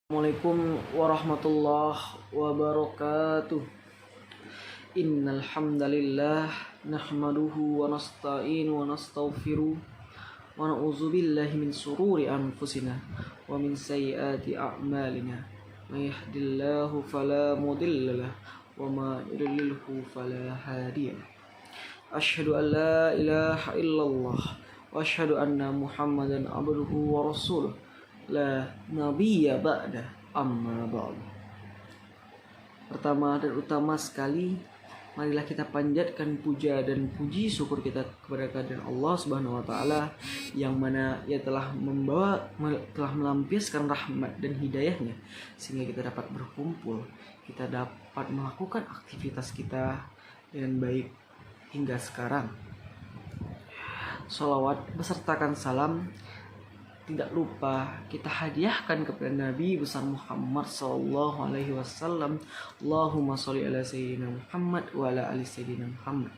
Assalamualaikum warahmatullahi wabarakatuh. Innal hamdalillah nahmaduhu wa nasta'inu wa nastaghfiruh wa na'udzu billahi min sururi anfusina wa min sayyiati a'malina. May yahdihillahu fala mudilla lahu wa ma yudlilhu fala hadiya lahu. Asyhadu an la ilaha illallah wa asyhadu anna Muhammadan abduhu wa rasuluh. La nabiyya ba'da amma ba'du. Pertama dan utama sekali, marilah kita panjatkan puja dan puji syukur kita kepada kehadirat Allah Subhanahu wa taala yang mana Ia telah melampiaskan rahmat dan hidayahnya sehingga kita dapat berkumpul, kita dapat melakukan aktivitas kita dengan baik hingga sekarang. Sholawat besertakan salam tidak lupa kita hadiahkan kepada Nabi besar Muhammad sallallahu alaihi wasallam. Allahumma sholli ala sayyidina Muhammad wa ala ali sayyidina Muhammad,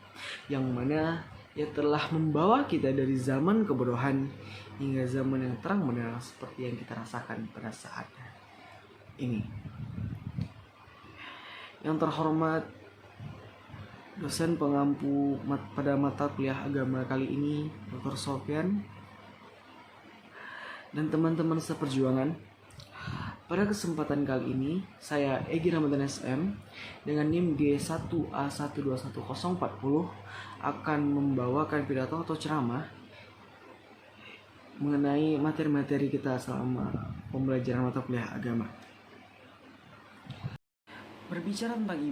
yang mana Ia telah membawa kita dari zaman kebodohan hingga zaman yang terang benderang seperti yang kita rasakan pada saat ini. Yang terhormat dosen pengampu pada mata kuliah agama kali ini, Dr. Sofyan, dan teman-teman seperjuangan, pada kesempatan kali ini saya Egy Ramadan SM dengan NIM G1A121040 akan membawakan pidato atau ceramah mengenai materi-materi kita selama pembelajaran mata kuliah agama. Berbicara tentang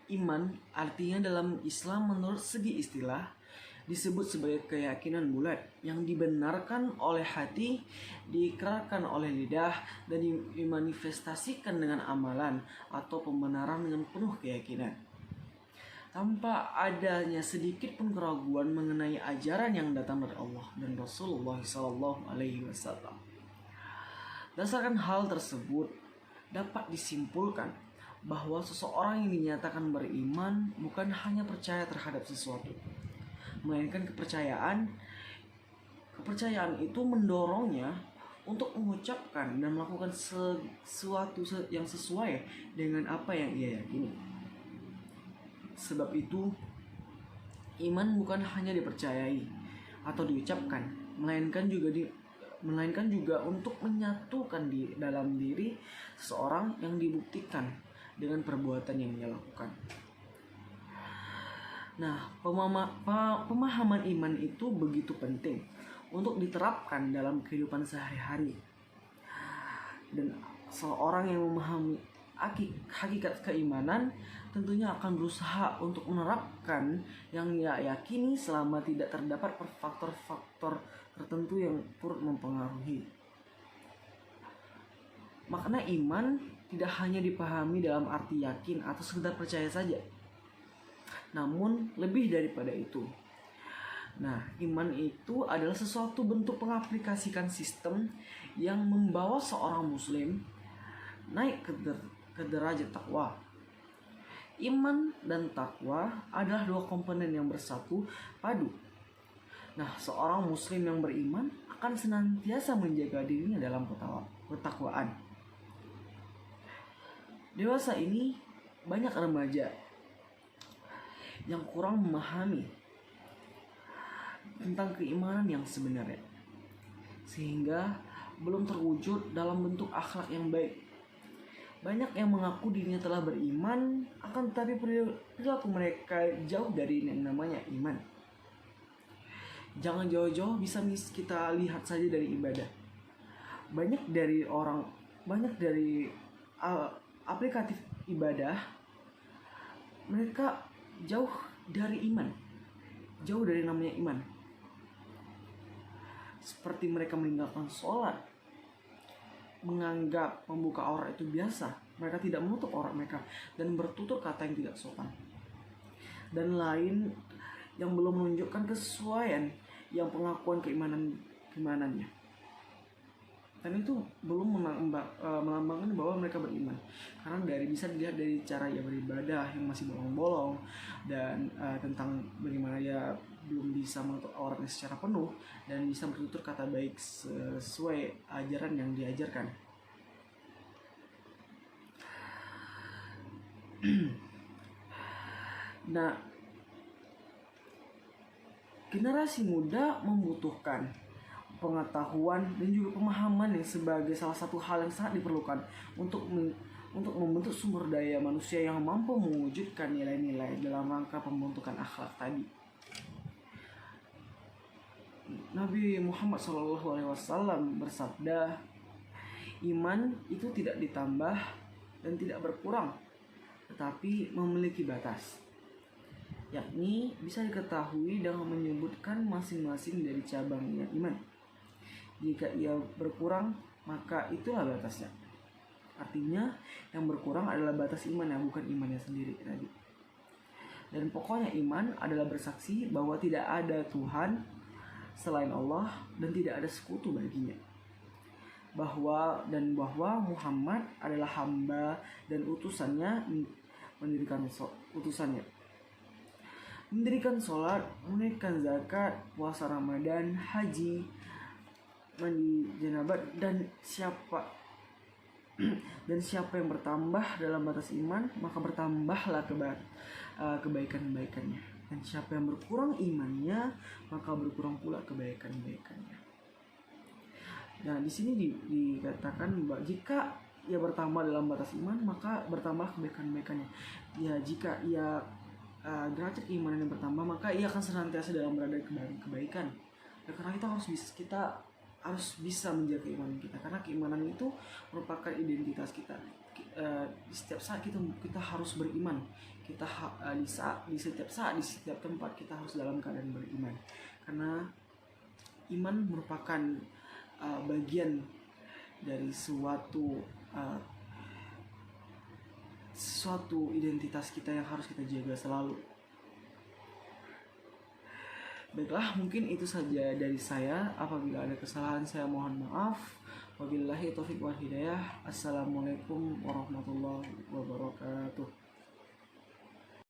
iman artinya dalam Islam menurut segi istilah disebut sebagai keyakinan bulat yang dibenarkan oleh hati, diikrarkan oleh lidah, dan dimanifestasikan dengan amalan atau pembenaran dengan penuh keyakinan, tanpa adanya sedikit pun keraguan mengenai ajaran yang datang dari Allah dan Rasulullah SAW. Berdasarkan hal tersebut, dapat disimpulkan bahwa seseorang yang dinyatakan beriman bukan hanya percaya terhadap sesuatu, melainkan kepercayaan itu mendorongnya untuk mengucapkan dan melakukan sesuatu yang sesuai dengan apa yang ia yakini. Sebab itu, iman bukan hanya dipercayai atau diucapkan, melainkan juga untuk menyatukan di dalam diri seseorang yang dibuktikan dengan perbuatan yang ia lakukan. Nah, pemahaman iman itu begitu penting untuk diterapkan dalam kehidupan sehari-hari. Dan seorang yang memahami hakikat keimanan tentunya akan berusaha untuk menerapkan yang ia yakini selama tidak terdapat faktor-faktor tertentu yang turut mempengaruhi. Makna iman tidak hanya dipahami dalam arti yakin atau sekedar percaya saja, namun lebih daripada itu. Nah, iman itu adalah sesuatu bentuk pengaplikasikan sistem yang membawa seorang muslim naik ke derajat takwa. Iman dan takwa adalah dua komponen yang bersatu padu. Nah, seorang muslim yang beriman akan senantiasa menjaga dirinya dalam ketakwaan. Dewasa ini banyak remaja yang kurang memahami tentang keimanan yang sebenarnya, sehingga belum terwujud dalam bentuk akhlak yang baik. Banyak yang mengaku dirinya telah beriman, akan tetapi perilaku mereka jauh dari yang namanya iman. Jangan jauh-jauh, bisa kita lihat saja dari ibadah. Banyak dari aplikatif ibadah, mereka jauh dari iman, jauh dari namanya iman. Seperti mereka meninggalkan sholat, menganggap membuka aurat itu biasa, mereka tidak menutup aurat mereka, dan bertutur kata yang tidak sopan, dan lain yang belum menunjukkan kesesuaian yang pengakuan keimanannya. Dan itu belum melambangkan bahwa mereka beriman, karena bisa dilihat dari cara ia beribadah yang masih bolong-bolong, dan tentang bagaimana ia belum bisa menutup auratnya secara penuh dan bisa bertutur kata baik sesuai ajaran yang diajarkan. Nah, generasi muda membutuhkan pengetahuan dan juga pemahaman yang sebagai salah satu hal yang sangat diperlukan untuk membentuk sumber daya manusia yang mampu mewujudkan nilai-nilai dalam rangka pembentukan akhlak tadi. Nabi Muhammad SAW bersabda, iman itu tidak ditambah dan tidak berkurang, tetapi memiliki batas, yakni bisa diketahui dengan menyebutkan masing-masing dari cabangnya iman. Jika ia berkurang, maka itulah batasnya. Artinya yang berkurang adalah batas iman, bukan imannya sendiri tadi. Dan pokoknya iman adalah bersaksi bahwa tidak ada Tuhan selain Allah dan tidak ada sekutu baginya. Bahwa Muhammad adalah hamba dan utusannya, mendirikan sholat, menunaikan zakat, puasa Ramadan, haji, mandi janabat, dan siapa yang bertambah dalam batas iman, maka bertambahlah kebaikan-kebaikannya. Dan siapa yang berkurang imannya, maka berkurang pula kebaikan-kebaikannya. Nah, di sini dikatakan bahwa jika ia bertambah dalam batas iman, maka bertambah kebaikan-kebaikannya. Ya, jika ia derajat keimanan yang bertambah, maka ia akan senantiasa dalam berada kebaikan. Ya, karena kita harus bisa menjaga keimanan kita, karena keimanan itu merupakan identitas kita. Di setiap saat kita harus beriman. Di setiap saat, di setiap tempat kita harus dalam keadaan beriman, karena iman merupakan bagian dari suatu identitas kita yang harus kita jaga selalu. Baiklah, mungkin itu saja dari saya. Apabila ada kesalahan, saya mohon maaf. Wabillahi taufiq wal hidayah. Assalamualaikum warahmatullahi wabarakatuh.